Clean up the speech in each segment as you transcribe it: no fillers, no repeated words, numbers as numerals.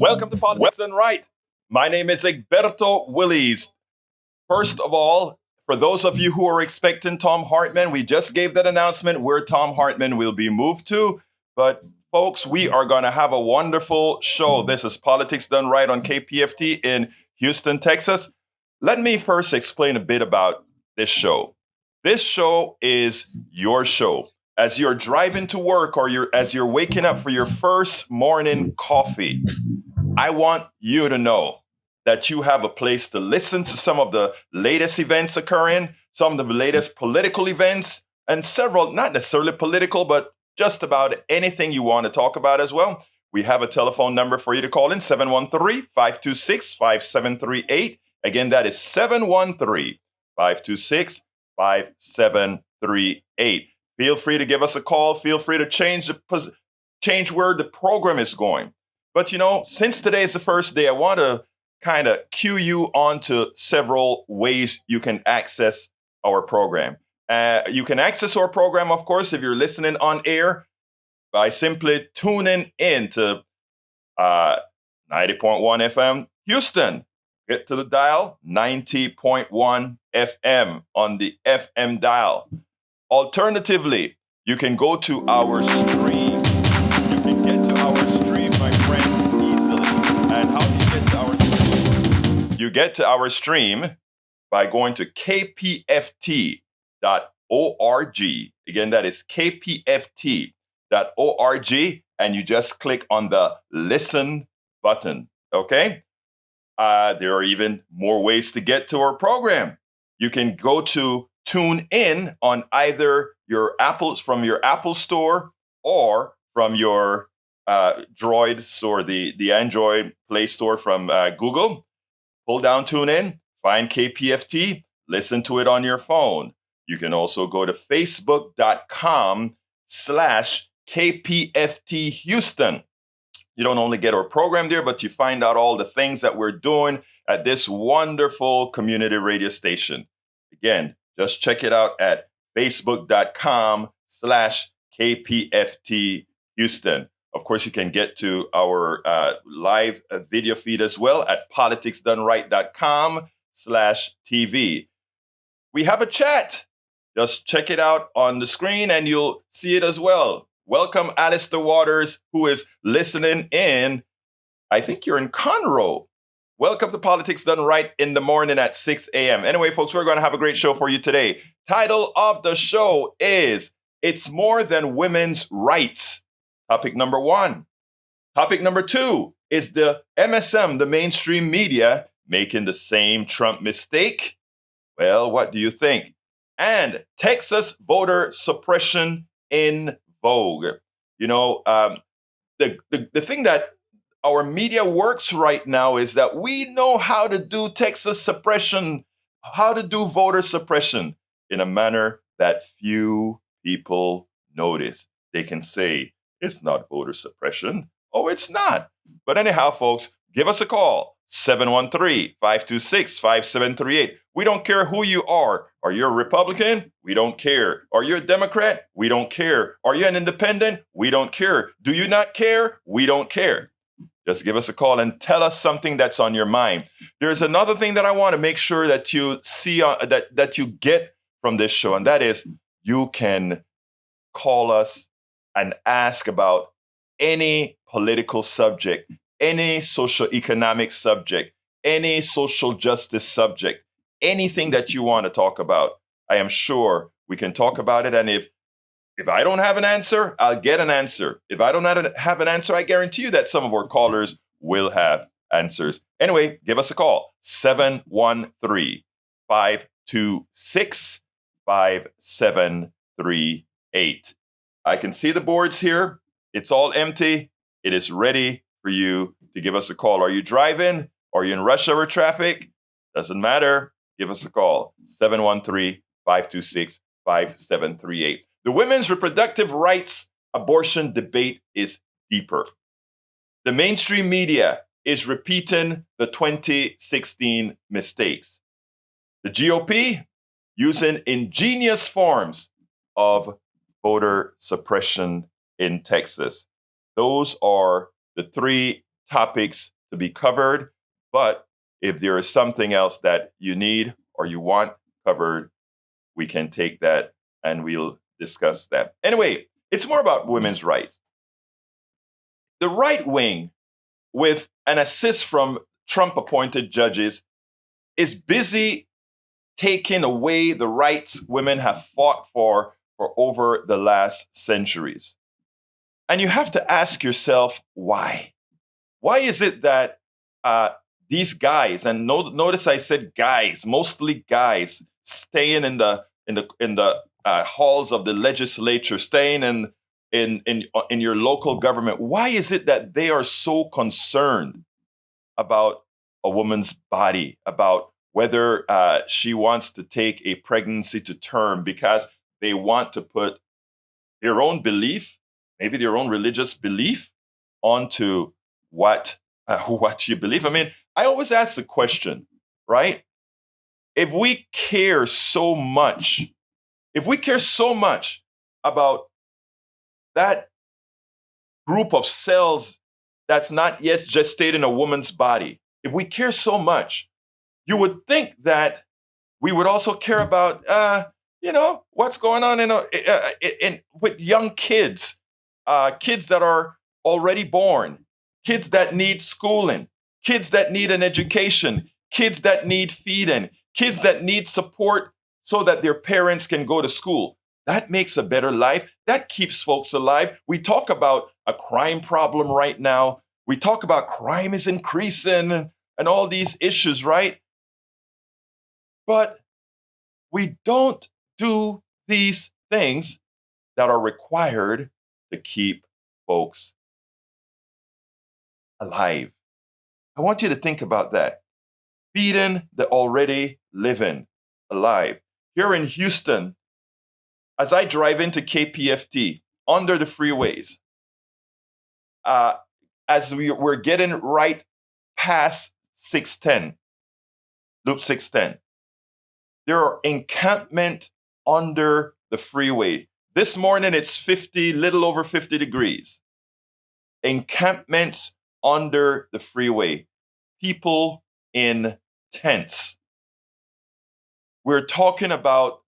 Welcome to Politics Done Right. My name is Egberto Willies. First of all, for those of you who are expecting Tom Hartman, we just gave that announcement where Tom Hartman will be moved to. But folks, we are going to have a wonderful show. This is Politics Done Right on KPFT in Houston, Texas. Let me first explain a bit about this show. This show is your show. As you're driving to work or as you're waking up for your first morning coffee, I want you to know that you have a place to listen to some of the latest events occurring, some of the latest political events, and several, not necessarily political, but just about anything you want to talk about as well. We have a telephone number for you to call in, 713-526-5738. Again, that is 713-526-5738. Feel free to give us a call. Feel free to change where the program is going. But since today is the first day, I want to kind of cue you on to several ways you can access our program. You can access our program, of course, if you're listening on air by simply tuning in to 90.1 FM Houston. Get to the dial, 90.1 FM on the FM dial. Alternatively, you can go to our stream. You can get to our stream, my friends, easily. And how do you get to our stream? You get to our stream by going to kpft.org. Again, that is kpft.org. And you just click on the listen button. Okay? There are even more ways to get to our program. You can go to tune in on either your Apple store or from your Droid store, the Android Play Store from Google. Pull down tune in, find KPFT, listen to it on your phone. You can also go to facebook.com/KPFT Houston. You don't only get our program there, but you find out all the things that we're doing at this wonderful community radio station. Again, just check it out at facebook.com/KPFT Houston. Of course, you can get to our live video feed as well at politicsdoneright.com/TV. We have a chat. Just check it out on the screen and you'll see it as well. Welcome, Alistair Waters, who is listening in. I think you're in Conroe. Welcome to Politics Done Right in the morning at 6 a.m. Anyway, folks, we're going to have a great show for you today. Title of the show is It's More Than Women's Rights. Topic number 1. Topic number 2 is the MSM, the mainstream media, making the same Trump mistake. Well, what do you think? And Texas voter suppression in vogue. The thing that our media works right now is that we know how to do Texas suppression, how to do voter suppression in a manner that few people notice. They can say, it's not voter suppression. Oh, it's not. But anyhow, folks, give us a call, 713-526-5738. We don't care who you are. Are you a Republican? We don't care. Are you a Democrat? We don't care. Are you an independent? We don't care. Do you not care? We don't care. Just give us a call and tell us something that's on your mind. There's another thing that I want to make sure that you see that you get from this show, and that is you can call us and ask about any political subject, any socioeconomic subject, any social justice subject, anything that you want to talk about. I am sure we can talk about it. And if I don't have an answer, I'll get an answer. If I don't have an answer, I guarantee you that some of our callers will have answers. Anyway, give us a call, 713-526-5738. I can see the boards here. It's all empty. It is ready for you to give us a call. Are you driving? Are you in rush hour traffic? Doesn't matter. Give us a call, 713-526-5738. The women's reproductive rights abortion debate is deeper. The mainstream media is repeating the 2016 mistakes. The GOP using ingenious forms of voter suppression in Texas. Those are the three topics to be covered. But if there is something else that you need or you want covered, we can take that and we'll discuss that. Anyway, it's more about women's rights. The right wing, with an assist from Trump appointed judges, is busy taking away the rights women have fought for over the last centuries. And you have to ask yourself, why? Why is it that these guys, and notice I said guys, mostly guys, staying in the halls of the legislature, staying in your local government, why is it that they are so concerned about a woman's body, about whether she wants to take a pregnancy to term, because they want to put their own belief, maybe their own religious belief, onto what you believe? I mean, I always ask the question, right? If we care so much about that group of cells that's not yet gestated in a woman's body, if we care so much, you would think that we would also care about, what's going on with young kids, kids that are already born, kids that need schooling, kids that need an education, kids that need feeding, kids that need support so that their parents can go to school. That makes a better life. That keeps folks alive. We talk about a crime problem right now. We talk about crime is increasing and all these issues, right? But we don't do these things that are required to keep folks alive. I want you to think about that. Feeding the already living alive. Here in Houston, as I drive into KPFT under the freeways, as we're getting right past 610, Loop 610, there are encampment under the freeway. This morning it's little over 50 degrees. Encampments under the freeway. People in tents. We're talking about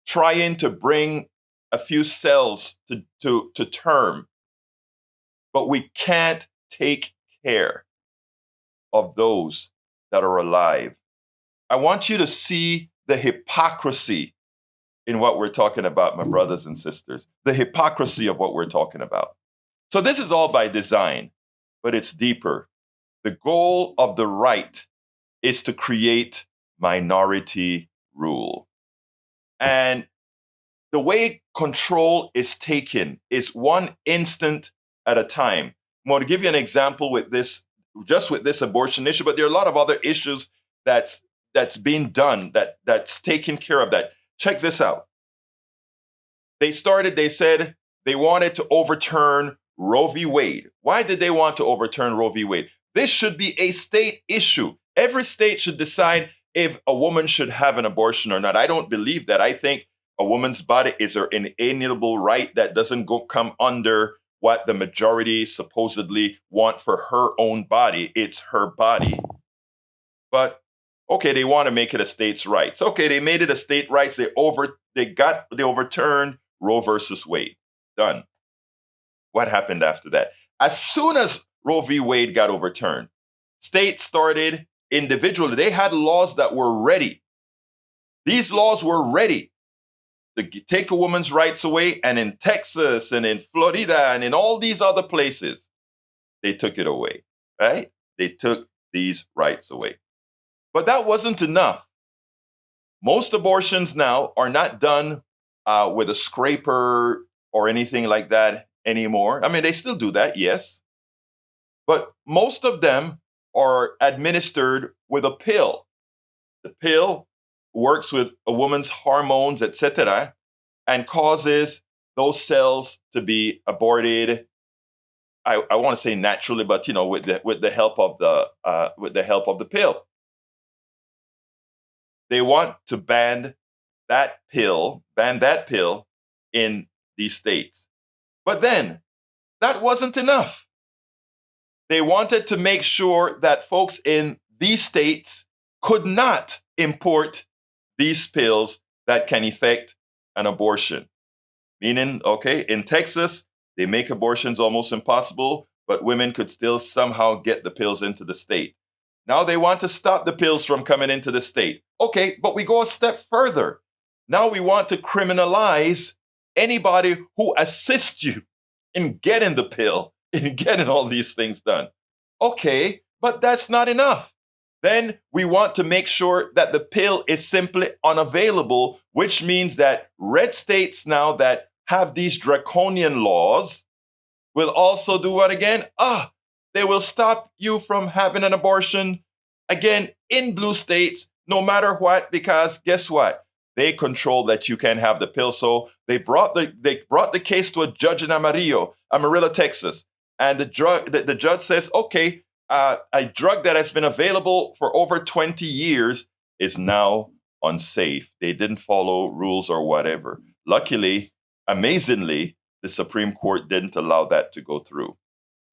trying to bring a few cells to term, but we can't take care of those that are alive. I want you to see the hypocrisy in what we're talking about, my brothers and sisters, the hypocrisy of what we're talking about. So this is all by design, but it's deeper. The goal of the right is to create minority rule. And the way control is taken is one instant at a time. I'm going to give you an example with this, just with this abortion issue, but there are a lot of other issues that's being done, that's taken care of that. Check this out. They said they wanted to overturn Roe v. Wade. Why did they want to overturn Roe v. Wade? This should be a state issue. Every state should decide if a woman should have an abortion or not. I don't believe that. I think a woman's body is her inalienable right that doesn't come under what the majority supposedly want for her own body. It's her body. But okay, they want to make it a state's rights. Okay, they made it a state rights. They overturned Roe versus Wade. Done. What happened after that? As soon as Roe v. Wade got overturned, states started individually. They had laws that were ready. These laws were ready to take a woman's rights away. And in Texas and in Florida and in all these other places, they took it away, right? They took these rights away. But that wasn't enough. Most abortions now are not done with a scraper or anything like that anymore. I mean, they still do that, yes. But most of them are administered with a pill. The pill works with a woman's hormones, etc., and causes those cells to be aborted. I want to say naturally, but with the help of the pill. They want to ban that pill in these states. But then that wasn't enough. They wanted to make sure that folks in these states could not import these pills that can effect an abortion. Meaning, okay, in Texas, they make abortions almost impossible, but women could still somehow get the pills into the state. Now they want to stop the pills from coming into the state. Okay, but we go a step further. Now we want to criminalize anybody who assists you in getting the pill, in getting all these things done. Okay, but that's not enough. Then we want to make sure that the pill is simply unavailable, which means that red states now that have these draconian laws will also do what again? They will stop you from having an abortion again in blue states, no matter what, because guess what? They control that you can have the pill. So they brought the case to a judge in Amarillo, Texas, and the judge says, okay, a drug that has been available for over 20 years is now unsafe. They didn't follow rules or whatever. Luckily, amazingly, the Supreme Court didn't allow that to go through.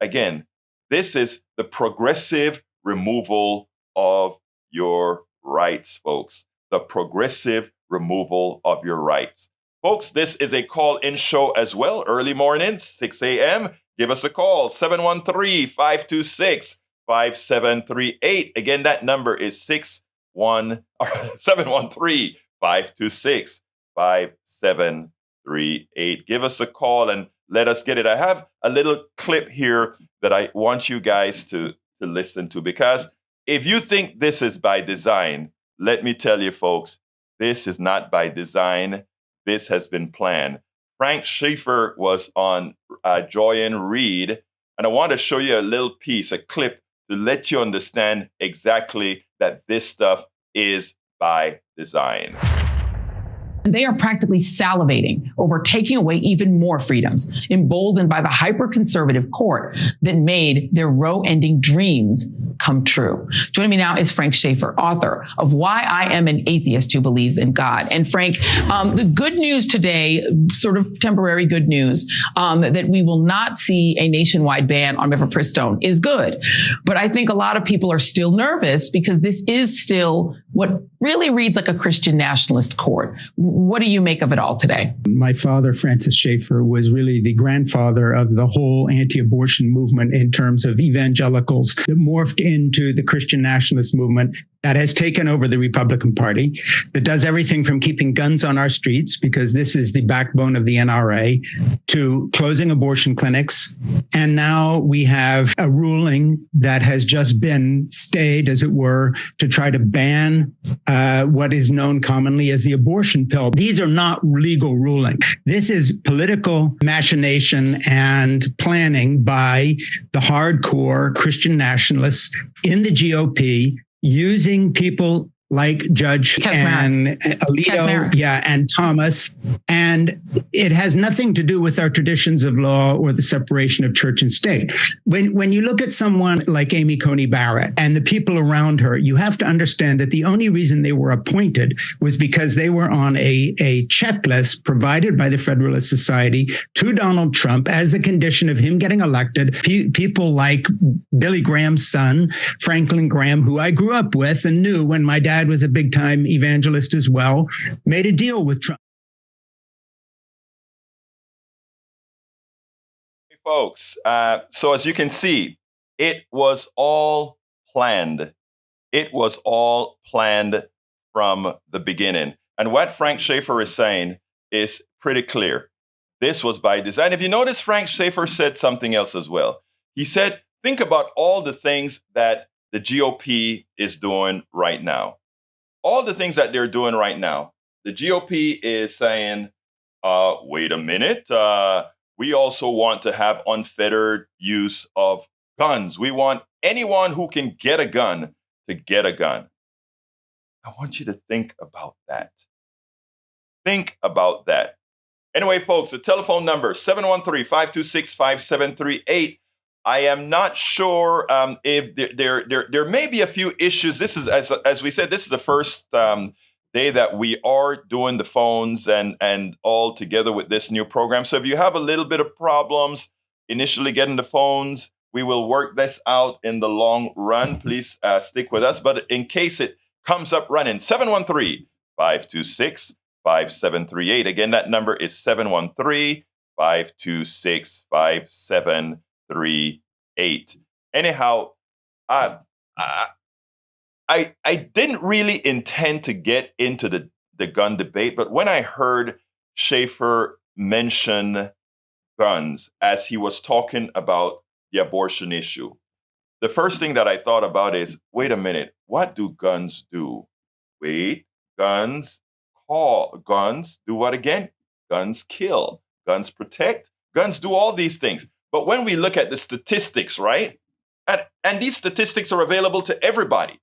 Again, this is the progressive removal of your rights, folks. The progressive removal of your rights. Folks, this is a call-in show as well. Early morning, 6 a.m. Give us a call, 713-526-5738. Again, that number is 713-526-5738. Give us a call and let us get it. I have a little clip here that I want you guys to listen to, because if you think this is by design, let me tell you, folks, this is not by design. This has been planned. Frank Schaeffer was on Joy and Read, and I want to show you a little piece, a clip, to let you understand exactly that this stuff is by design. They are practically salivating over taking away even more freedoms, emboldened by the hyper-conservative court that made their Roe-ending dreams come true. Joining me now is Frank Schaeffer, author of Why I Am an Atheist Who Believes in God. And Frank, the good news today, sort of temporary good news, that we will not see a nationwide ban on mifepristone is good. But I think a lot of people are still nervous because this is still what really reads like a Christian nationalist court. What do you make of it all today? My father, Francis Schaeffer, was really the grandfather of the whole anti-abortion movement in terms of evangelicals that morphed into the Christian nationalist movement that has taken over the Republican Party, that does everything from keeping guns on our streets, because this is the backbone of the NRA, to closing abortion clinics. And now we have a ruling that has just been stayed, as it were, to try to ban what is known commonly as the abortion pill. These are not legal rulings. This is political machination and planning by the hardcore Christian nationalists in the GOP, using people like Judge and Alito, and Thomas. And it has nothing to do with our traditions of law or the separation of church and state. When you look at someone like Amy Coney Barrett and the people around her, you have to understand that the only reason they were appointed was because they were on a checklist provided by the Federalist Society to Donald Trump as the condition of him getting elected. People like Billy Graham's son, Franklin Graham, who I grew up with and knew when my dad was a big-time evangelist as well, made a deal with Trump. Hey, folks, so as you can see, it was all planned. It was all planned from the beginning. And what Frank Schaeffer is saying is pretty clear. This was by design. If you notice, Frank Schaeffer said something else as well. He said, think about all the things that the GOP is doing right now. All the things that they're doing right now. The GOP is saying, wait a minute, we also want to have unfettered use of guns. We want anyone who can get a gun to get a gun. I want you to think about that. Think about that. Anyway, folks, the telephone number, 713-526-5738. I am not sure if there may be a few issues. This is, as we said, this is the first day that we are doing the phones and all together with this new program. So if you have a little bit of problems initially getting the phones, We will work this out in the long run. Please stick with us. But in case it comes up running, 713-526-5738. Again, that number is 713-526-5738. Anyhow, I, I didn't really intend to get into the gun debate, but when I heard Schaefer mention guns as he was talking about the abortion issue, the first thing that I thought about is, wait a minute, what do guns do? Wait, guns do what again? Guns kill, guns protect, guns do all these things. But when we look at the statistics, right? And these statistics are available to everybody.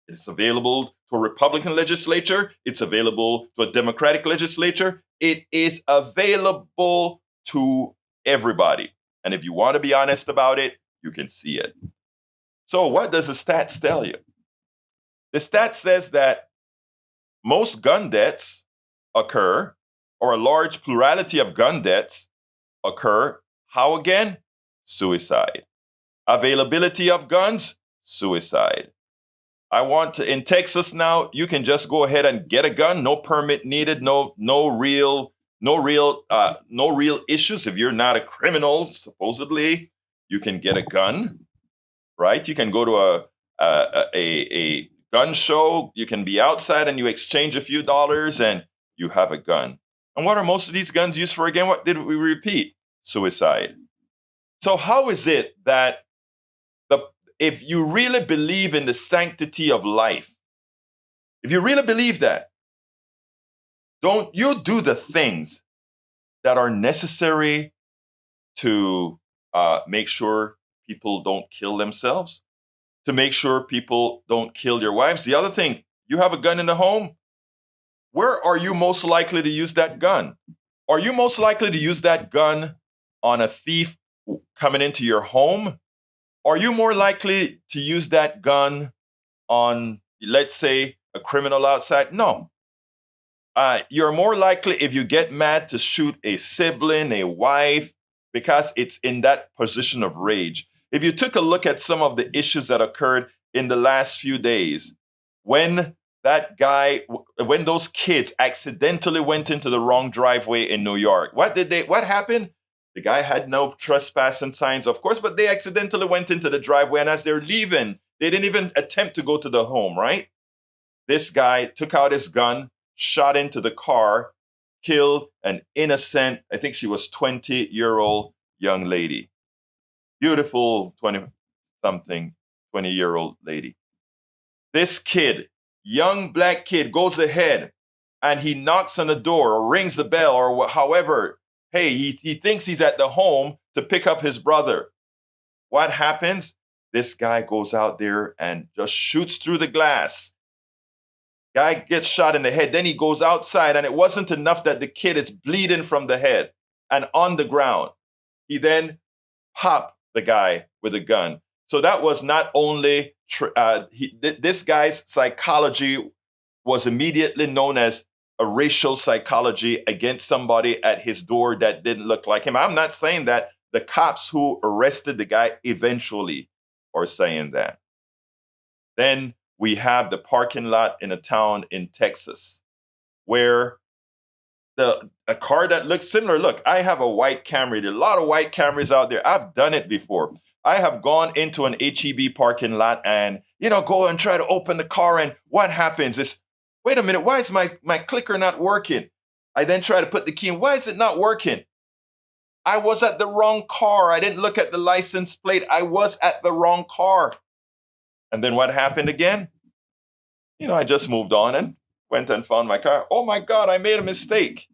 It's available to a Republican legislature. It's available to a Democratic legislature. It is available to everybody. And if you want to be honest about it, you can see it. So what does the stats tell you? The stats says that most gun deaths occur, or a large plurality of gun deaths occur. How again? Suicide. Availability of guns? Suicide. In Texas now, you can just go ahead and get a gun, no permit needed, no real issues. If you're not a criminal, supposedly, you can get a gun, right? You can go to a gun show. You can be outside and you exchange a few dollars and you have a gun. And what are most of these guns used for again? What did we repeat? Suicide. So how is it that if you really believe in the sanctity of life, if you really believe that, don't you do the things that are necessary to make sure people don't kill themselves, to make sure people don't kill your wives? The other thing, you have a gun in the home. Where are you most likely to use that gun? Are you most likely to use that gun on a thief coming into your home? Are you more likely to use that gun on, let's say, a criminal outside? No. You're more likely, if you get mad, to shoot a sibling, a wife, because it's in that position of rage. If you took a look at some of the issues that occurred in the last few days, when those kids accidentally went into the wrong driveway in New York, what happened? The guy had no trespassing signs, of course, but they accidentally went into the driveway. And as they're leaving, they didn't even attempt to go to the home, right? This guy took out his gun, shot into the car, killed an innocent, I think she was 20-year-old young lady. Beautiful 20-year-old lady. This kid, young black kid, goes ahead and he knocks on the door or rings the bell or however. Hey, he thinks he's at the home to pick up his brother. What happens? This guy goes out there and just shoots through the glass. Guy gets shot in the head. Then he goes outside, and it wasn't enough that the kid is bleeding from the head and on the ground. He then popped the guy with a gun. So that was not only, this guy's psychology was immediately known as a racial psychology against somebody at his door that didn't look like him. I'm not saying that. The cops who arrested the guy eventually are saying that. Then we have the parking lot in a town in Texas where a car that looks similar. Look, I have a white Camry. There are a lot of white Camrys out there. I've done it before. I have gone into an HEB parking lot and, go and try to open the car. And what happens is, wait a minute, why is my clicker not working? I then try to put the key in. Why is it not working? I was at the wrong car. I didn't look at the license plate. I was at the wrong car. And then what happened again? I just moved on and went and found my car. Oh my God, I made a mistake.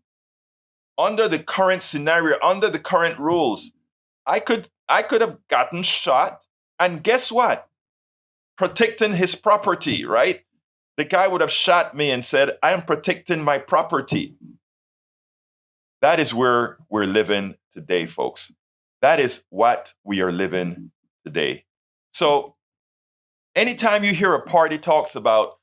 Under the current scenario, under the current rules, I could have gotten shot. And guess what? Protecting his property, right? The guy would have shot me and said, I am protecting my property. That is where we're living today, folks. That is what we are living today. So anytime you hear a party talks about,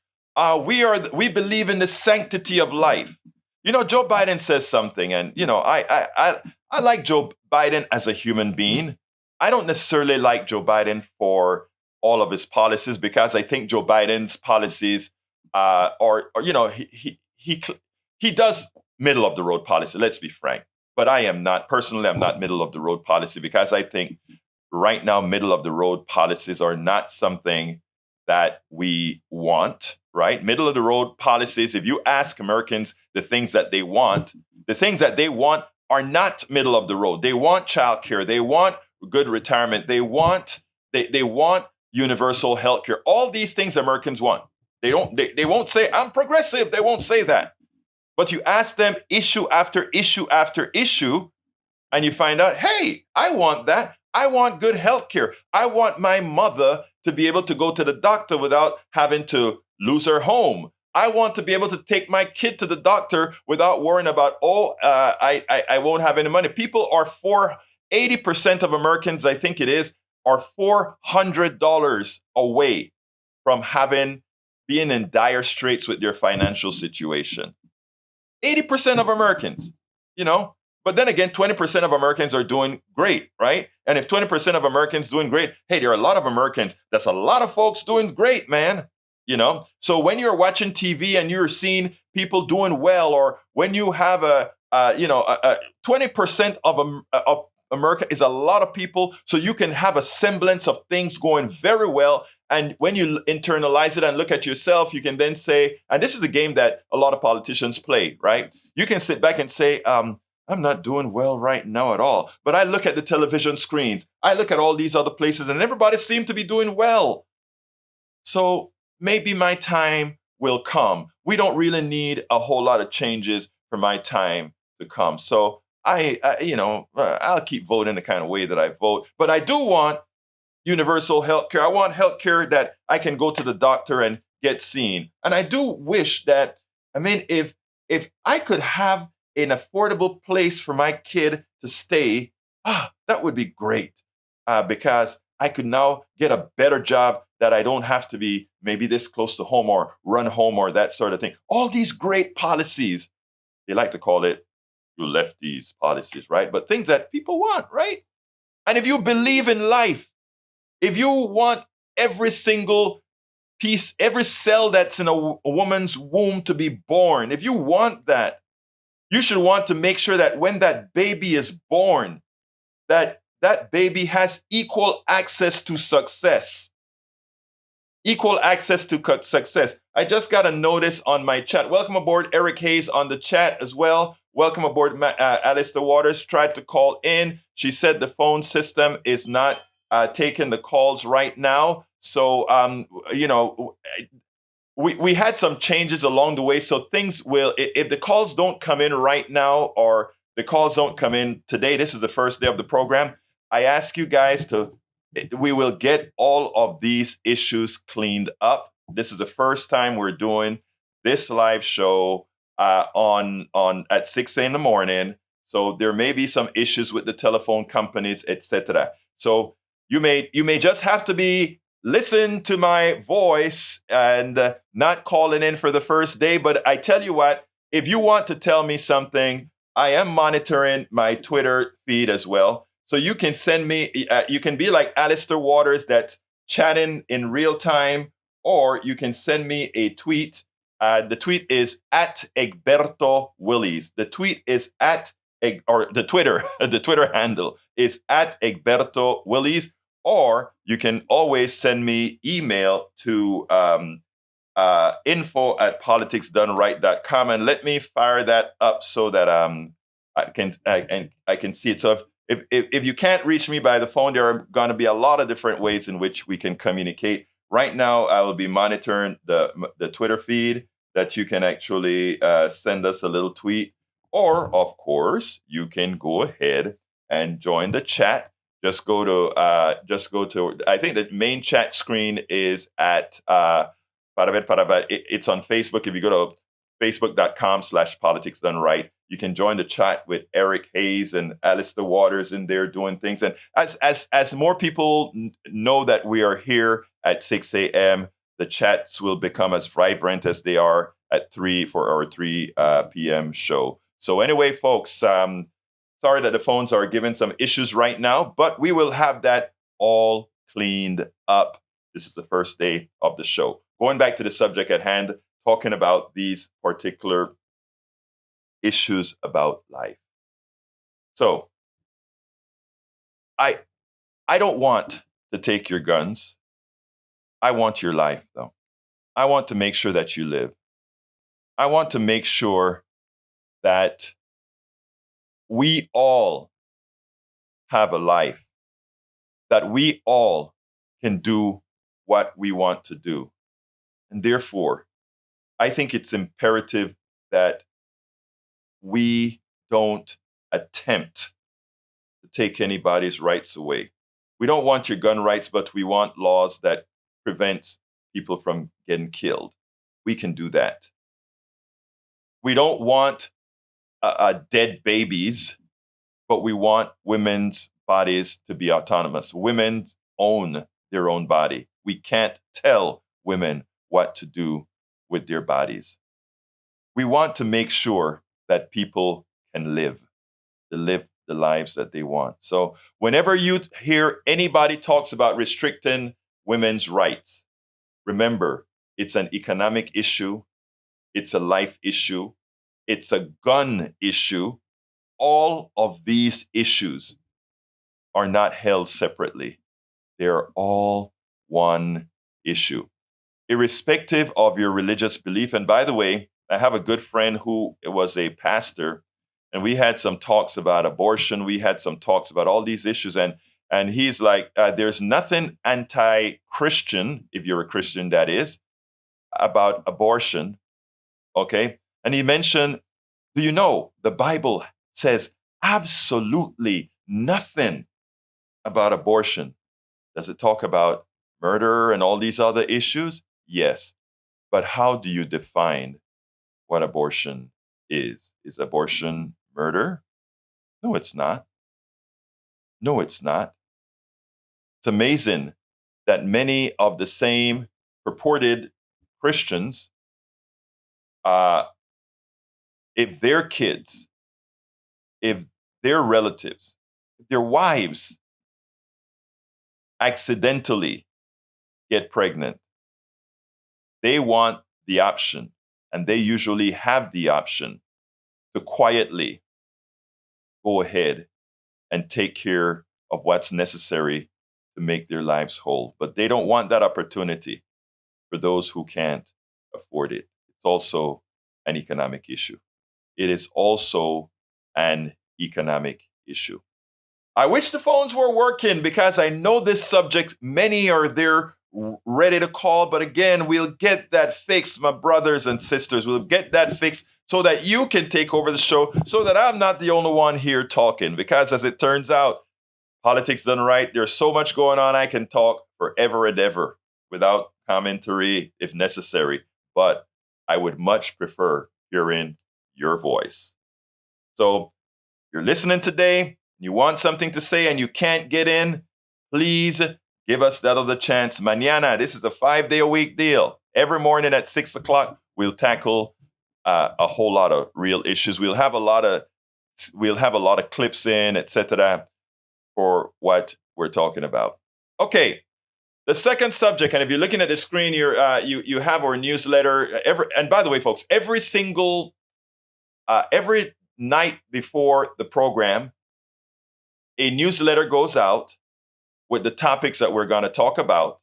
we believe in the sanctity of life. Joe Biden says something, and I like Joe Biden as a human being. I don't necessarily like Joe Biden for all of his policies, because I think Joe Biden's policies he does middle of the road policy. Let's be frank. But I am not personally. I'm not middle of the road policy, because I think right now middle of the road policies are not something that we want. Right, middle of the road policies. If you ask Americans the things that they want are not middle of the road. They want childcare. They want good retirement. They want universal health care. All these things Americans want. They won't say I'm progressive. They won't say that. But you ask them issue after issue after issue, and you find out, hey, I want that. I want good health care. I want my mother to be able to go to the doctor without having to lose her home. I want to be able to take my kid to the doctor without worrying about, I won't have any money. People are 80% of Americans, I think it is, are $400 away from being in dire straits with their financial situation. 80% of Americans, But then again, 20% of Americans are doing great, right? And if 20% of Americans doing great, hey, there are a lot of Americans. That's a lot of folks doing great, man. So when you're watching TV and you're seeing people doing well, or when you have 20% of America is a lot of people, so you can have a semblance of things going very well. And when you internalize it and look at yourself, you can then say, and this is the game that a lot of politicians play, right? You can sit back and say, I'm not doing well right now at all. But I look at the television screens. I look at all these other places, and everybody seems to be doing well. So maybe my time will come. We don't really need a whole lot of changes for my time to come. So I'll keep voting the kind of way that I vote. But I do want universal health care. I want health care that I can go to the doctor and get seen. And I do wish that, if I could have an affordable place for my kid to stay, that would be great, because I could now get a better job that I don't have to be maybe this close to home or run home or that sort of thing. All these great policies, they like to call it you lefties policies, right? But things that people want, right? And if you believe in life, if you want every single piece, every cell that's in a woman's womb to be born, if you want that, you should want to make sure that when that baby is born, that baby has equal access to success. Equal access to success. I just got a notice on my chat. Welcome aboard, Eric Hayes on the chat as well. Welcome aboard, Alistair Waters tried to call in. She said the phone system is not taking the calls right now. So, we had some changes along the way. So things will, if the calls don't come in right now, or the calls don't come in today, this is the first day of the program, I ask you guys we will get all of these issues cleaned up. This is the first time we're doing this live show on at 6 a.m. in the morning. So there may be some issues with the telephone companies, etc. So you may just have to listen to my voice and not calling in for the first day. But I tell you what, if you want to tell me something, I am monitoring my Twitter feed as well. So you can send me, you can be like Alistair Waters that's chatting in real time, or you can send me a tweet. The tweet is at Egberto Willies. The tweet is the Twitter handle is at Egberto Willies, or you can always send me email to info@politicsdoneright.com, and let me fire that up so that I can see it. So if you can't reach me by the phone, there are going to be a lot of different ways in which we can communicate. Right now, I will be monitoring the Twitter feed that you can actually send us a little tweet. Or, of course, you can go ahead and join the chat. Just go to, I think the main chat screen is at, it's on Facebook. If you go to facebook.com/politicsdoneright, you can join the chat with Eric Hayes and Alistair Waters in there doing things. And as more people know that we are here at 6 a.m., the chats will become as vibrant as they are at 3 for our 3 p.m. show. So anyway, folks, Sorry that the phones are giving some issues right now, but we will have that all cleaned up. This is the first day of the show. Going back to the subject at hand, talking about these particular issues about life. So, I don't want to take your guns. I want your life, though. I want to make sure that you live. I want to make sure that we all have a life, that we all can do what we want to do. And therefore, I think it's imperative that we don't attempt to take anybody's rights away. We don't want your gun rights, but we want laws that prevent people from getting killed. We can do that. We don't want dead babies, but we want women's bodies to be autonomous. Women own their own body. We can't tell women what to do with their bodies. We want to make sure that people can live the lives that they want. So whenever you hear anybody talks about restricting women's rights, remember, it's an economic issue. It's a life issue. It's a gun issue. All of these issues are not held separately. They're all one issue, irrespective of your religious belief. And by the way, I have a good friend who was a pastor, and we had some talks about abortion. We had some talks about all these issues. And he's like, there's nothing anti-Christian, if you're a Christian, that is, about abortion. Okay. And he mentioned, do you know, the Bible says absolutely nothing about abortion. Does it talk about murder and all these other issues? Yes. But how do you define what abortion is? Is abortion murder? No, it's not. No, it's not. It's amazing that many of the same purported Christians, if their kids, if their relatives, if their wives accidentally get pregnant, they want the option, and they usually have the option to quietly go ahead and take care of what's necessary to make their lives whole. But they don't want that opportunity for those who can't afford it. It's also an economic issue. It is also an economic issue. I wish the phones were working because I know this subject, many are there ready to call. But again, we'll get that fixed, my brothers and sisters. We'll get that fixed so that you can take over the show, so that I'm not the only one here talking. Because as it turns out, politics done right, there's so much going on, I can talk forever and ever without commentary if necessary. But I would much prefer hearing your voice. So you're listening today, you want something to say and you can't get in, please give us that other chance. Mañana, this is a 5-day-a-week deal. Every morning at 6 o'clock, we'll tackle a whole lot of real issues. We'll have a lot of clips in, etc., for what we're talking about. Okay, the second subject, and if you're looking at the screen, you have our newsletter. And by the way, folks, every night before the program, a newsletter goes out with the topics that we're going to talk about.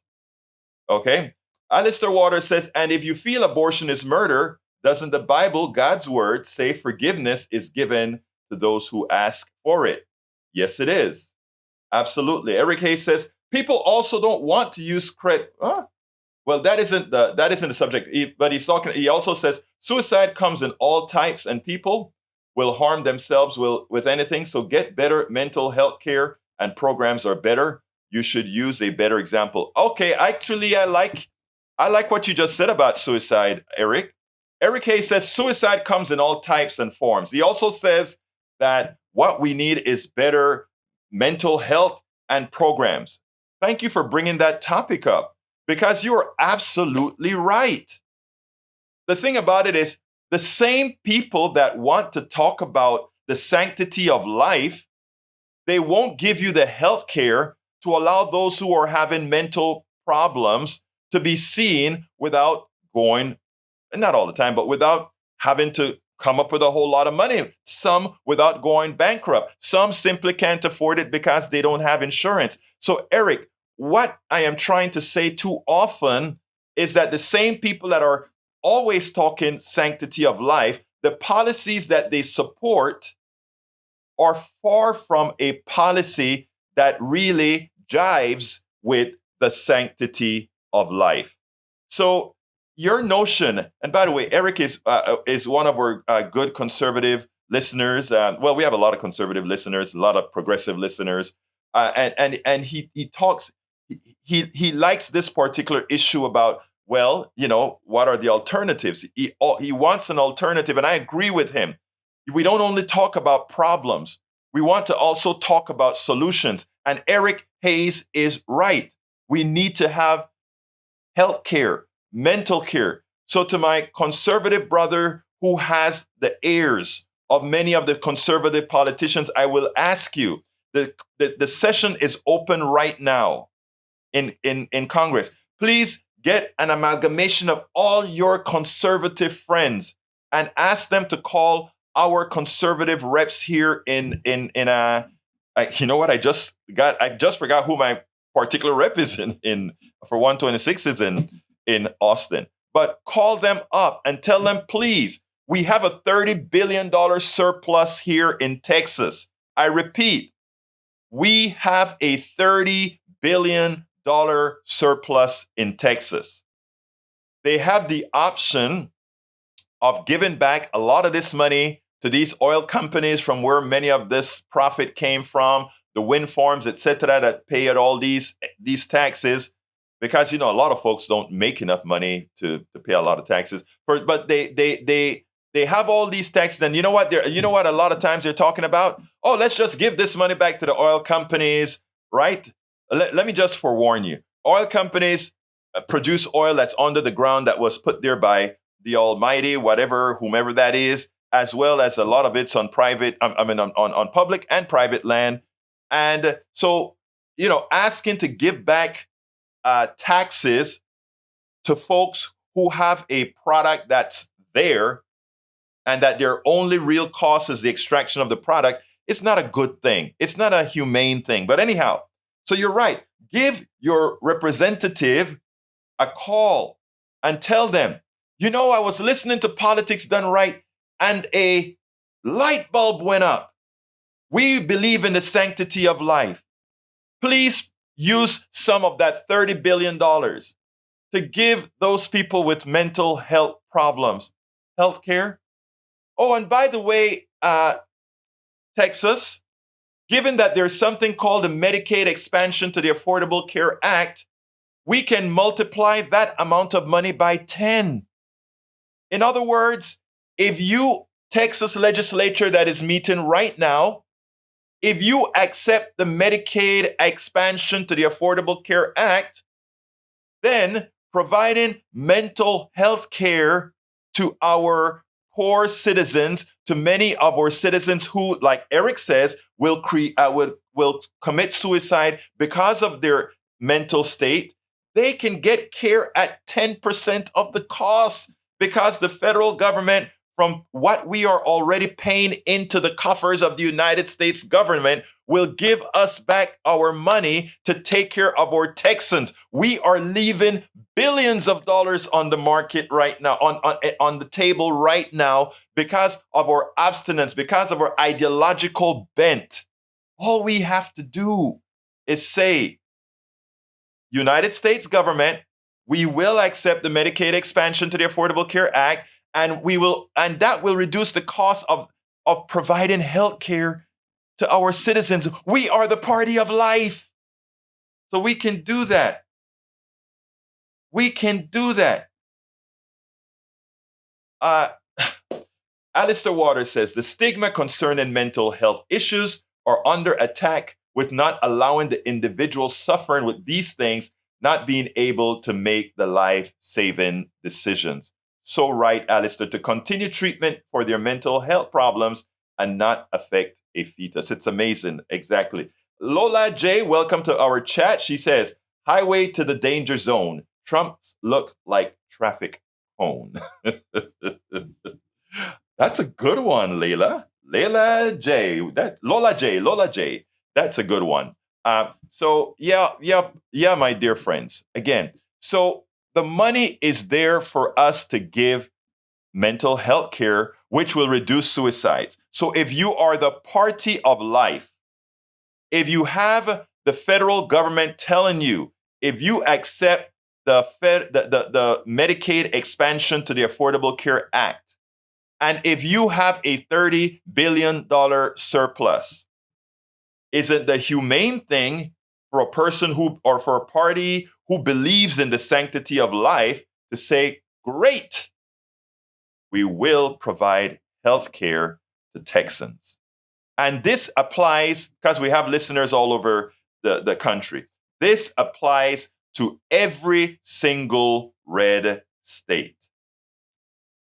Okay? Alistair Waters says, and if you feel abortion is murder, doesn't the Bible, God's word, say forgiveness is given to those who ask for it? Yes, it is. Absolutely. Eric Hayes says, people also don't want to use credit. Huh? Well, that isn't the subject. But he also says, suicide comes in all types, and people will harm themselves with anything. So get better mental health care, and programs are better. You should use a better example. Okay, actually, I like what you just said about suicide, Eric. Eric Hayes says suicide comes in all types and forms. He also says that what we need is better mental health and programs. Thank you for bringing that topic up, because you are absolutely right. The thing about it is, the same people that want to talk about the sanctity of life, they won't give you the health care to allow those who are having mental problems to be seen without going, not all the time, but without having to come up with a whole lot of money. Some without going bankrupt. Some simply can't afford it because they don't have insurance. So, Eric, what I am trying to say too often is that the same people that are always talking sanctity of life, the policies that they support are far from a policy that really jives with the sanctity of life. So your notion, and by the way, Eric is one of our good conservative listeners. Well, we have a lot of conservative listeners, a lot of progressive listeners, and he talks. He likes this particular issue about, well, what are the alternatives? He wants an alternative, and I agree with him. We don't only talk about problems. We want to also talk about solutions. And Eric Hayes is right. We need to have health care, mental care. So to my conservative brother who has the ears of many of the conservative politicians, I will ask you, the session is open right now in Congress. Please get an amalgamation of all your conservative friends and ask them to call our conservative reps here you know what? I just forgot who my particular rep is in for 126 is in Austin. But call them up and tell them, please, we have a $30 billion surplus here in Texas. I repeat, we have a $30 billion surplus in Texas. They have the option of giving back a lot of this money to these oil companies from where many of this profit came from, the wind farms, etc., that pay at all these taxes, because a lot of folks don't make enough money to pay a lot of taxes. But they have all these taxes, and you know what? A lot of times they're talking about, oh, let's just give this money back to the oil companies, right? Let me just forewarn you: oil companies produce oil that's under the ground that was put there by the Almighty, whomever that is, as well as a lot of it's on on public and private land. And so, asking to give back taxes to folks who have a product that's there and that their only real cost is the extraction of the product, it's not a good thing. It's not a humane thing. But anyhow, so you're right. Give your representative a call and tell them, I was listening to Politics Done Right and a light bulb went up. We believe in the sanctity of life. Please use some of that $30 billion to give those people with mental health problems health care. Oh, and by the way, Texas, given that there's something called the Medicaid expansion to the Affordable Care Act, we can multiply that amount of money by 10. In other words, if you, Texas legislature that is meeting right now, if you accept the Medicaid expansion to the Affordable Care Act, then providing mental health care to our poor citizens, to many of our citizens who, like Eric says, will commit suicide because of their mental state, they can get care at 10% of the cost, because the federal government, from what we are already paying into the coffers of the United States government, will give us back our money to take care of our Texans. We are leaving billions of dollars on the market right now, on the table right now, because of our abstinence, because of our ideological bent. All we have to do is say, United States government, we will accept the Medicaid expansion to the Affordable Care Act, and that will reduce the cost of providing health care to our citizens. We are the party of life. So we can do that. We can do that. Alistair Waters says, the stigma concerning mental health issues are under attack, with not allowing the individual suffering with these things not being able to make the life-saving decisions. So right, Alistair, to continue treatment for their mental health problems and not affect a fetus. It's amazing. Exactly. Lola J, welcome to our chat. She says, highway to the danger zone. Trumps look like traffic cone. That's a good one, Layla. Lola J. That's a good one. So yeah, my dear friends. Again, so the money is there for us to give mental health care, which will reduce suicides. So if you are the party of life, if you have the federal government telling you, if you accept the Medicaid expansion to the Affordable Care Act, and if you have a $30 billion surplus, is it the humane thing for a person who, or for a party who believes in the sanctity of life to say, great, we will provide health care to Texans? And this applies, because we have listeners all over the country, this applies to every single red state.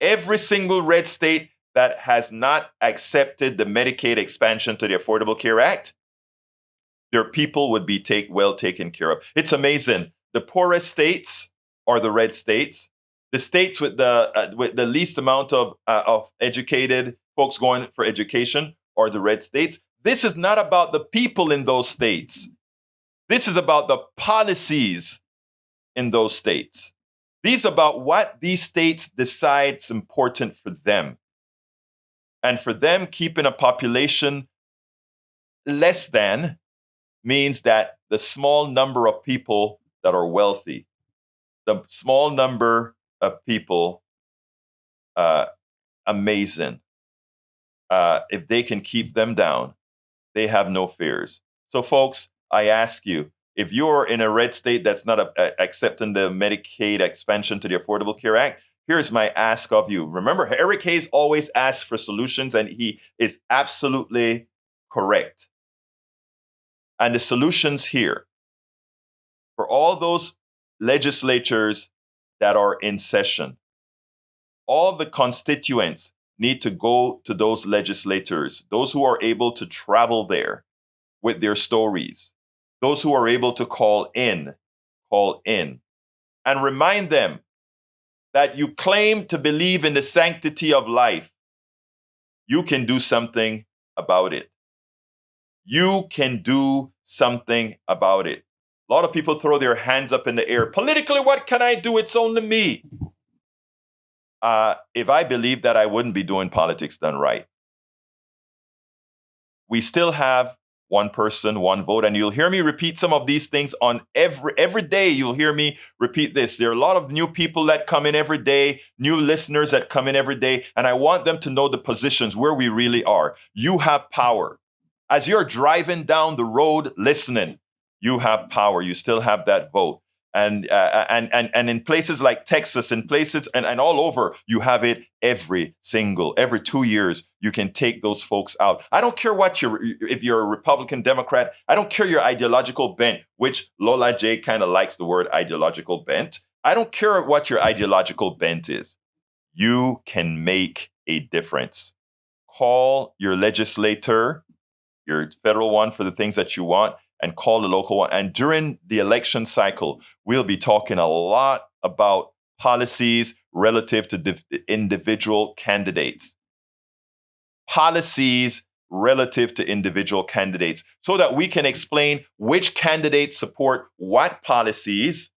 Every single red state that has not accepted the Medicaid expansion to the Affordable Care Act, their people would be well taken care of. It's amazing. The poorest states are the red states. The states with the least amount of educated folks going for education are the red states. This is not about the people in those states. This is about the policies in those states. These are about what these states decide is important for them. And for them, keeping a population less than means that the small number of people that are wealthy, the small number of people, amazing. If they can keep them down, they have no fears. So, folks, I ask you, if you're in a red state that's not accepting the Medicaid expansion to the Affordable Care Act, here's my ask of you. Remember, Eric Hayes always asks for solutions, and he is absolutely correct. And the solutions here for all those legislatures that are in session, all the constituents need to go to those legislators, those who are able to travel there with their stories, those who are able to call in, and remind them that you claim to believe in the sanctity of life. You can do something about it. You can do something about it. A lot of people throw their hands up in the air. Politically, what can I do? It's only me. If I believe that, I wouldn't be doing politics done right. We still have one person, one vote, and you'll hear me repeat some of these things on every day. You'll hear me repeat this. There are a lot of new people that come in every day, new listeners that come in every day, and I want them to know the positions where we really are. You have power. As you're driving down the road listening, you have power. You still have that vote. And in places like Texas, in places and all over, you have it every 2 years. You can take those folks out. I don't care if you're a Republican, Democrat. I don't care your ideological bent, which Lola J kind of likes the word ideological bent. I don't care what your ideological bent is. You can make a difference. Call your legislator, your federal one, for the things that you want, and call the local one. And during the election cycle, we'll be talking a lot about policies relative to individual candidates. Policies relative to individual candidates, so that we can explain which candidates support what policies,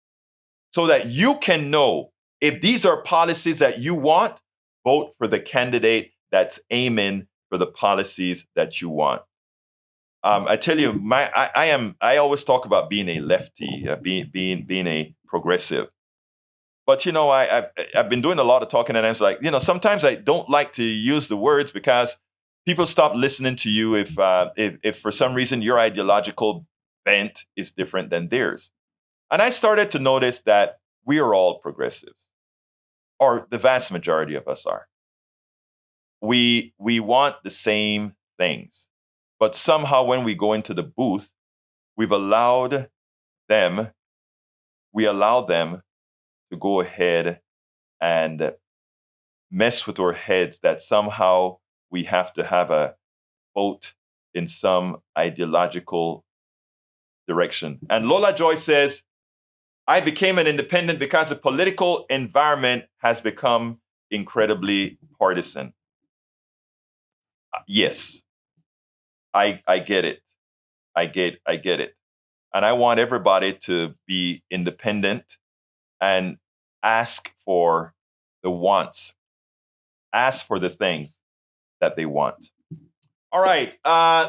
so that you can know if these are policies that you want, vote for the candidate that's aiming for the policies that you want. I tell you, I always talk about being a lefty, being a progressive. But I've been doing a lot of talking, and I was like, sometimes I don't like to use the words because people stop listening to you if for some reason your ideological bent is different than theirs. And I started to notice that we are all progressives, or the vast majority of us are. We want the same things. But somehow when we go into the booth, we allow them to go ahead and mess with our heads, that somehow we have to have a vote in some ideological direction. And Lola Joy says, I became an independent because the political environment has become incredibly partisan. Yes, I get it. I get it. And I want everybody to be independent and ask for the wants, ask for the things that they want. All right,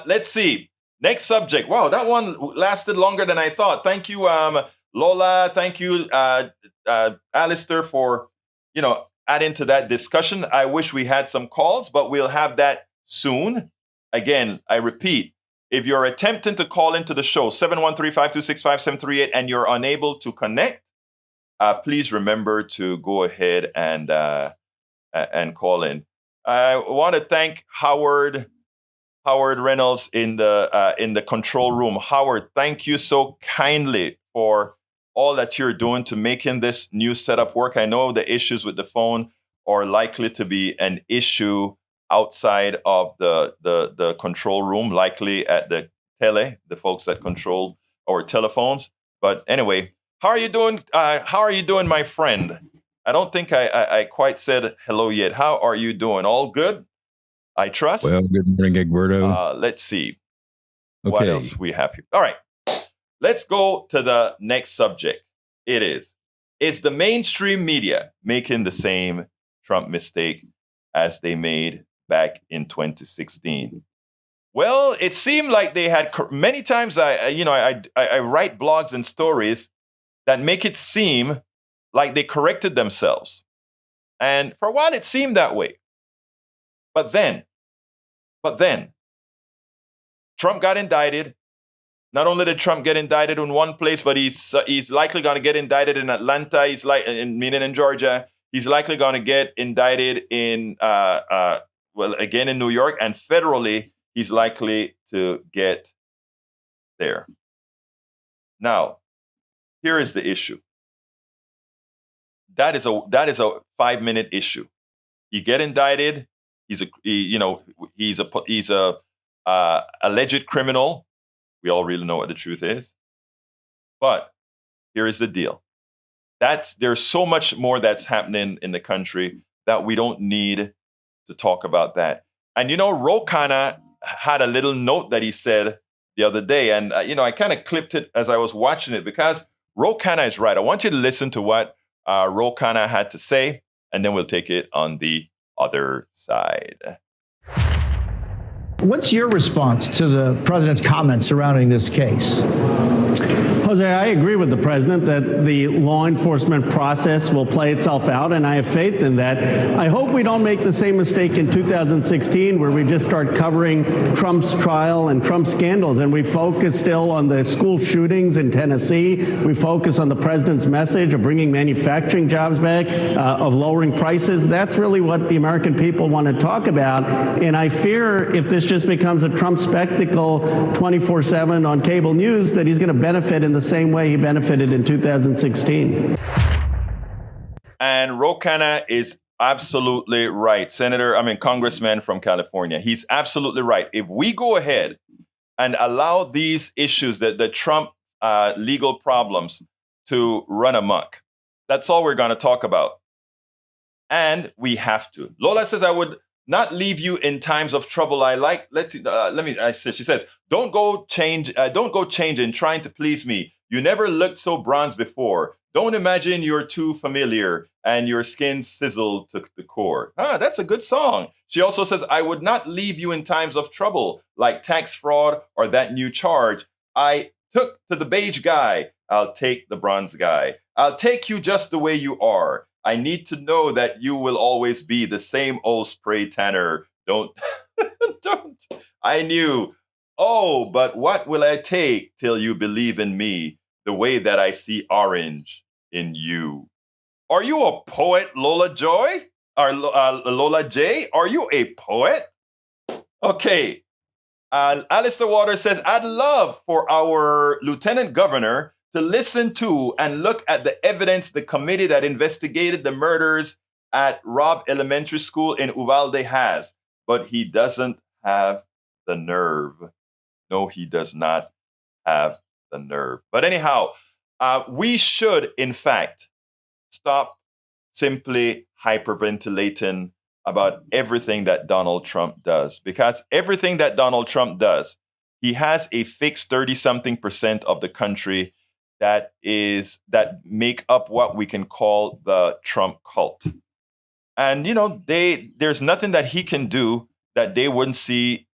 let's see. Next subject. Wow, that one lasted longer than I thought. Thank you, Lola. Thank you, Alistair, for adding to that discussion. I wish we had some calls, but we'll have that soon. Again, I repeat, if you're attempting to call into the show, 713-526-5738, and you're unable to connect, please remember to go ahead and call in. I want to thank Howard Reynolds in the control room. Howard, thank you so kindly for all that you're doing to making this new setup work. I know the issues with the phone are likely to be an issue outside of the control room, likely at the folks that control our telephones. But anyway, how are you doing? How are you doing, my friend? I don't think I quite said hello yet. How are you doing? All good? I trust. Well, good morning, Egberto. Let's see what else we have here. All right, let's go to the next subject. Is the mainstream media making the same Trump mistake as they made back in 2016? Well, it seemed like they had many times. I write blogs and stories that make it seem like they corrected themselves, and for a while it seemed that way. But then, Trump got indicted. Not only did Trump get indicted in one place, but he's likely going to get indicted in Atlanta. Meaning in Georgia. He's likely going to get indicted in again in New York, and federally he's likely to get there. Now, here is the issue. That is a 5-minute issue. You get indicted. He's a alleged criminal. We all really know what the truth is. But here is the deal. There's so much more that's happening in the country that we don't need to talk about that. And Ro Khanna had a little note that he said the other day, and I kind of clipped it as I was watching it because Ro Khanna is right. I want you to listen to what Ro Khanna had to say, and then we'll take it on the other side. What's your response to the president's comments surrounding this case? Jose, I agree with the president that the law enforcement process will play itself out, and I have faith in that. I hope we don't make the same mistake in 2016 where we just start covering Trump's trial and Trump's scandals, and we focus still on the school shootings in Tennessee. We focus on the president's message of bringing manufacturing jobs back, of lowering prices. That's really what the American people want to talk about, and I fear if this just becomes a Trump spectacle 24/7 on cable news that he's going to benefit in the same way he benefited in 2016. And Ro Khanna is absolutely right. Congressman from California. He's absolutely right. If we go ahead and allow these issues, the Trump legal problems, to run amok, that's all we're going to talk about. And we have to. Lola says, I would not leave you in times of trouble. She says, don't go changing, trying to please me. You never looked so bronzed before. Don't imagine you're too familiar and your skin sizzled to the core. That's a good song. She also says, I would not leave you in times of trouble, like tax fraud or that new charge. I took to the beige guy. I'll take the bronze guy. I'll take you just the way you are. I need to know that you will always be the same old spray tanner. Don't. I knew. Oh, but what will I take till you believe in me the way that I see orange in you? Are you a poet, Lola Joy? Or Lola J? Are you a poet? Okay. Alistair Waters says, I'd love for our lieutenant governor to listen to and look at the evidence the committee that investigated the murders at Robb Elementary School in Uvalde has, but he doesn't have the nerve. No, he does not have the nerve. But anyhow, we should, in fact, stop simply hyperventilating about everything that Donald Trump does, because everything that Donald Trump does, he has a fixed 30-something% of the country that make up what we can call the Trump cult. And there's nothing that he can do that they wouldn't see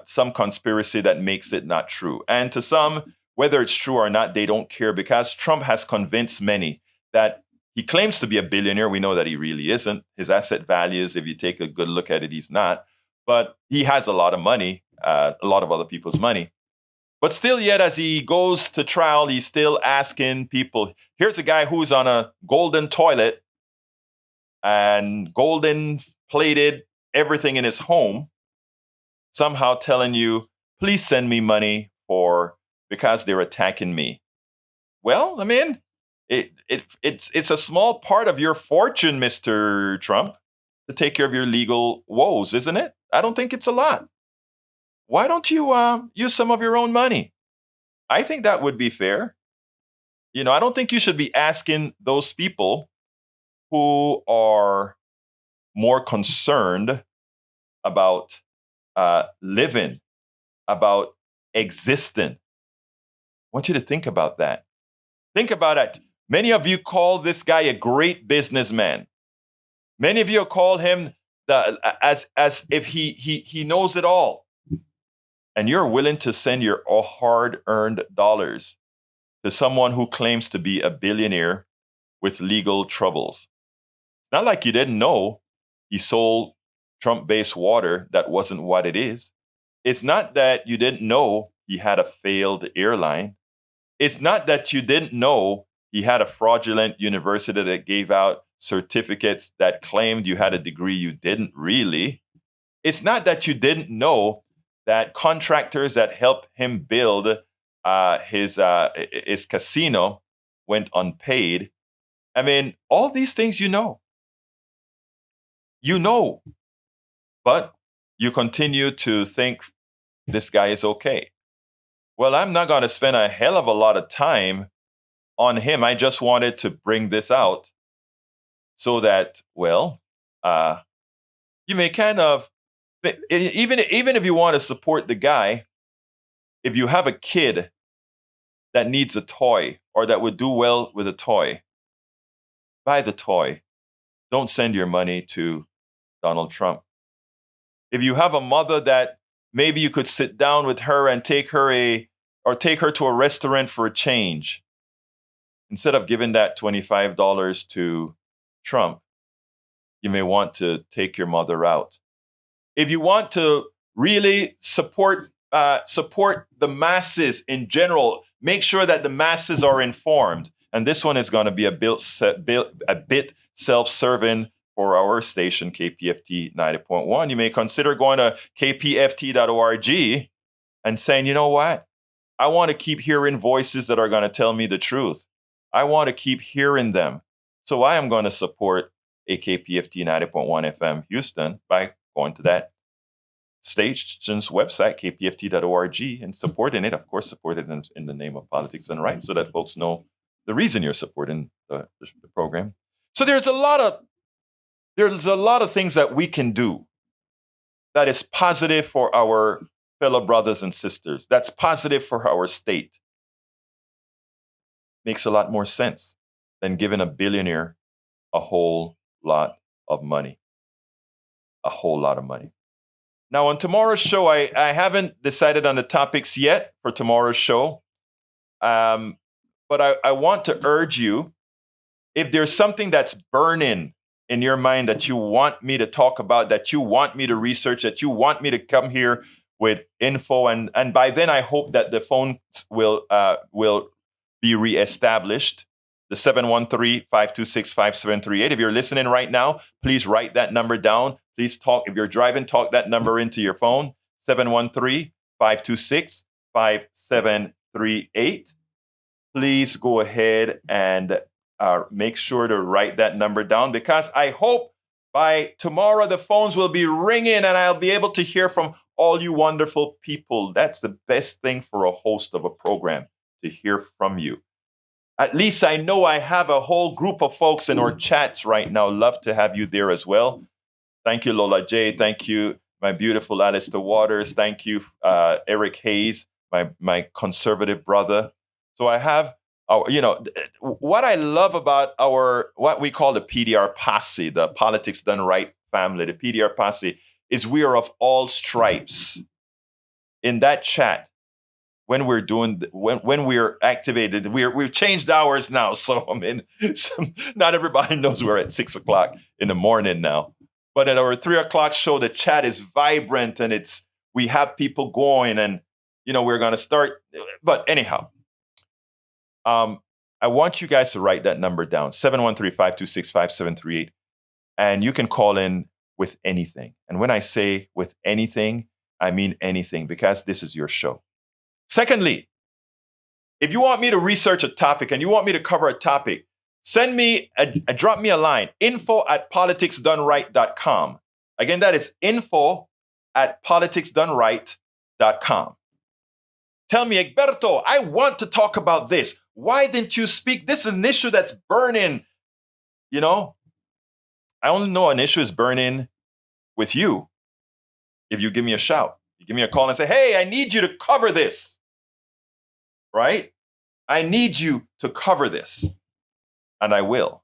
some conspiracy that makes it not true. And to some, whether it's true or not, they don't care, because Trump has convinced many that he claims to be a billionaire. We know that he really isn't. His asset values, if you take a good look at it, he's not. But he has a lot of money, a lot of other people's money. But still, yet, as he goes to trial, he's still asking people, here's a guy who's on a golden toilet and golden plated everything in his home, somehow telling you, please send me money because they're attacking me. Well, I mean, it's a small part of your fortune, Mr. Trump, to take care of your legal woes, isn't it? I don't think it's a lot. Why don't you use some of your own money? I think that would be fair. I don't think you should be asking those people who are more concerned about living, about existing. I want you to think about that. Think about it. Many of you call this guy a great businessman. Many of you call him as if he knows it all. And you're willing to send your hard-earned dollars to someone who claims to be a billionaire with legal troubles. It's not like you didn't know he sold Trump-based water that wasn't what it is. It's not that you didn't know he had a failed airline. It's not that you didn't know he had a fraudulent university that gave out certificates that claimed you had a degree you didn't really. It's not that you didn't know that contractors that helped him build his casino went unpaid. I mean, all these things you know, but you continue to think this guy is okay. Well, I'm not going to spend a hell of a lot of time on him. I just wanted to bring this out so that, you may kind of, even if you want to support the guy, if you have a kid that needs a toy or that would do well with a toy, buy the toy. Don't send your money to Donald Trump. If you have a mother that maybe you could sit down with her and take her to a restaurant for a change, instead of giving that $25 to Trump, you may want to take your mother out. If you want to really support the masses in general, make sure that the masses are informed. And this one is going to be a bit self-serving for our station, KPFT 90.1. You may consider going to kpft.org and saying, you know what? I want to keep hearing voices that are going to tell me the truth. I want to keep hearing them. So I am going to support a KPFT 90.1 FM Houston by going to that station's website, kpft.org, and supporting it. Of course, support it in the name of politics and rights, so that folks know the reason you're supporting the program. So there's a lot of things that we can do that is positive for our fellow brothers and sisters. That's positive for our state. Makes a lot more sense than giving a billionaire a whole lot of money. A whole lot of money. Now, on tomorrow's show, I haven't decided on the topics yet for tomorrow's show. But I want to urge you, if there's something that's burning in your mind that you want me to talk about, that you want me to research, that you want me to come here with info, and by then I hope that the phone will be reestablished. The 713-526-5738. If you're listening right now, please write that number down. Please talk. If you're driving, talk that number into your phone, 713-526-5738. Please go ahead and make sure to write that number down, because I hope by tomorrow the phones will be ringing and I'll be able to hear from all you wonderful people. That's the best thing for a host of a program, to hear from you. At least I know I have a whole group of folks in our chats right now. Love to have you there as well. Thank you, Lola J. Thank you, my beautiful Alistair Waters. Thank you, Eric Hayes, my conservative brother. So I have, what I love about what we call the PDR posse, the Politics Done Right family, the PDR posse, is we are of all stripes. In that chat, when we're doing, when we're activated, we've changed hours now. So I mean, not everybody knows we're at 6 o'clock in the morning now. But at our 3 o'clock show, the chat is vibrant and we have people going, and we're going to start. But anyhow, I want you guys to write that number down, 713-526-5738, and you can call in with anything. And when I say with anything, I mean anything, because this is your show. Secondly, if you want me to research a topic and you want me to cover a topic, send me drop me a line, info@politicsdoneright.com. Again, that is info@politicsdoneright.com. Tell me, Egberto, I want to talk about this. Why didn't you speak? This is an issue that's burning. I only know an issue is burning with you if you give me a shout. You give me a call and say, hey, I need you to cover this. Right? I need you to cover this. And I will.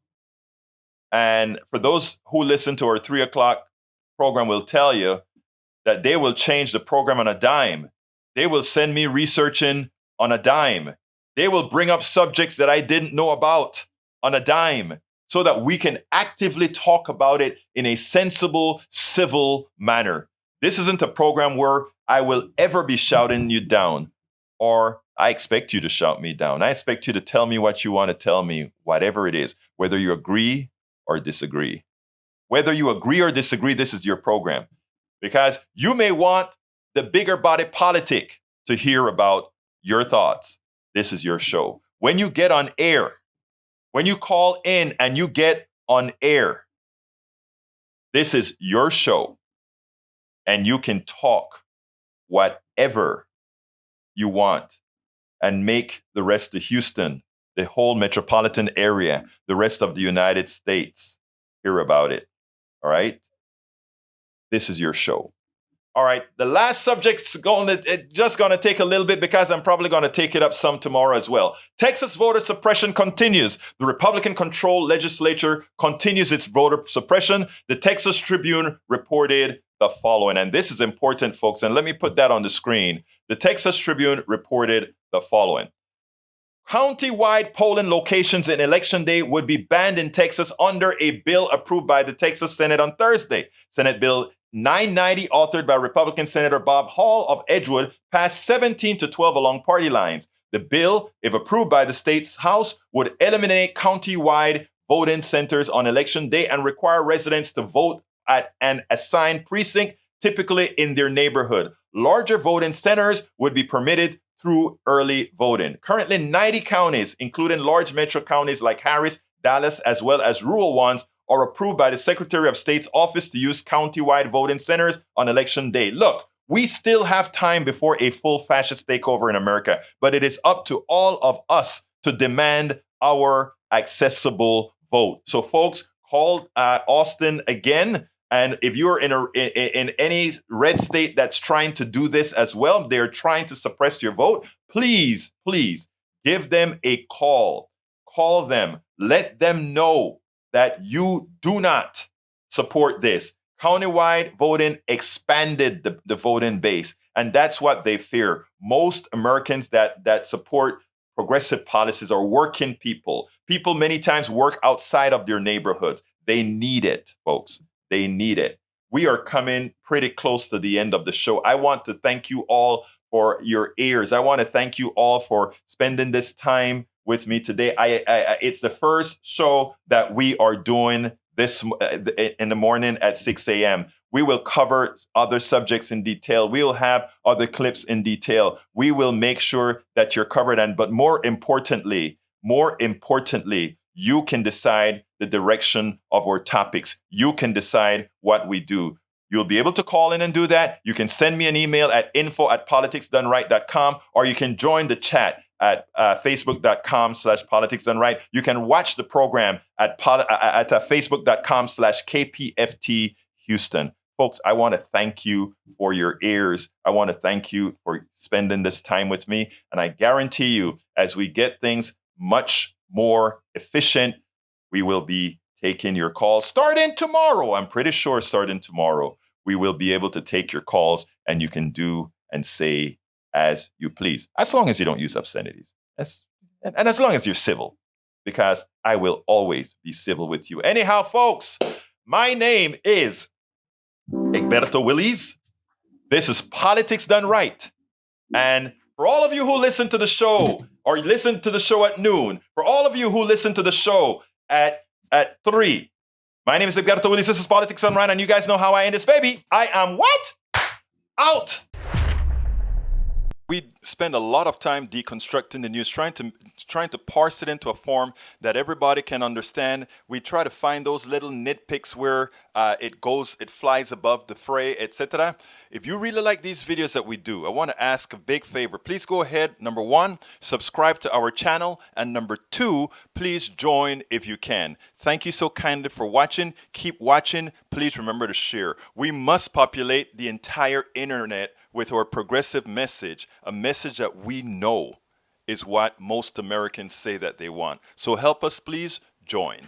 And for those who listen to our 3 o'clock program, will tell you that they will change the program on a dime. They will send me researching on a dime. They will bring up subjects that I didn't know about on a dime, so that we can actively talk about it in a sensible, civil manner. This isn't a program where I will ever be shouting you down, or I expect you to shout me down. I expect you to tell me what you want to tell me, whatever it is, whether you agree or disagree. Whether you agree or disagree, this is your program. Because you may want the bigger body politic to hear about your thoughts. This is your show. When you get on air, when you call in and you get on air, this is your show. And you can talk whatever you want and make the rest of Houston, the whole metropolitan area, the rest of the United States hear about it. All right? This is your show. All right, the last subject's just going to take a little bit, because I'm probably going to take it up some tomorrow as well. Texas voter suppression continues. The Republican-controlled legislature continues its voter suppression. The Texas Tribune reported the following, and this is important, folks, and let me put that on the screen. The Texas Tribune reported the following. County-wide polling locations in Election Day would be banned in Texas under a bill approved by the Texas Senate on Thursday. Senate Bill 990, authored by Republican Senator Bob Hall of Edgewood, passed 17-12 along party lines. The bill, if approved by the state's House, would eliminate county-wide voting centers on Election Day and require residents to vote at an assigned precinct, typically in their neighborhood. Larger voting centers would be permitted through early voting. Currently, 90 counties, including large metro counties like Harris, Dallas, as well as rural ones, are approved by the Secretary of State's office to use county-wide voting centers on Election Day. Look, we still have time before a full fascist takeover in America, but it is up to all of us to demand our accessible vote. So, folks, call Austin again. And if you're in any red state that's trying to do this as well, they're trying to suppress your vote, please give them a call. Call them. Let them know that you do not support this. Countywide voting expanded the voting base, and that's what they fear. Most Americans that support progressive policies are working people. People many times work outside of their neighborhoods. They need it, folks. They need it. We are coming pretty close to the end of the show. I want to thank you all for your ears. I want to thank you all for spending this time with me today. It's the first show that we are doing this in the morning at 6 a.m. We will cover other subjects in detail. We will have other clips in detail. We will make sure that you're covered. But more importantly, you can decide the direction of our topics. You can decide what we do. You'll be able to call in and do that. You can send me an email at info@politicsdoneright.com, or you can join the chat at facebook.com/politicsdoneright. You can watch the program at facebook.com/KPFT Houston. Folks, I want to thank you for your ears. I want to thank you for spending this time with me. And I guarantee you, as we get things much more efficient, we will be taking your calls starting tomorrow. I'm pretty sure starting tomorrow, we will be able to take your calls, and you can do and say as you please, as long as you don't use obscenities. And as long as you're civil, because I will always be civil with you. Anyhow, folks, my name is Egberto Willies. This is Politics Done Right. And for all of you who listen to the show, or listen to the show at noon, for all of you who listen to the show at 3, my name is Egberto Willies. This is Politics Done Right, and you guys know how I end this, baby. I am what? Out. We spend a lot of time deconstructing the news, trying to parse it into a form that everybody can understand. We try to find those little nitpicks where it flies above the fray, etc. If you really like these videos that we do, I want to ask a big favor. Please go ahead. Number 1, subscribe to our channel, and number 2, please join if you can. Thank you so kindly for watching. Keep watching. Please remember to share. We must populate the entire internet with our progressive message, a message that we know is what most Americans say that they want. So help us, please join.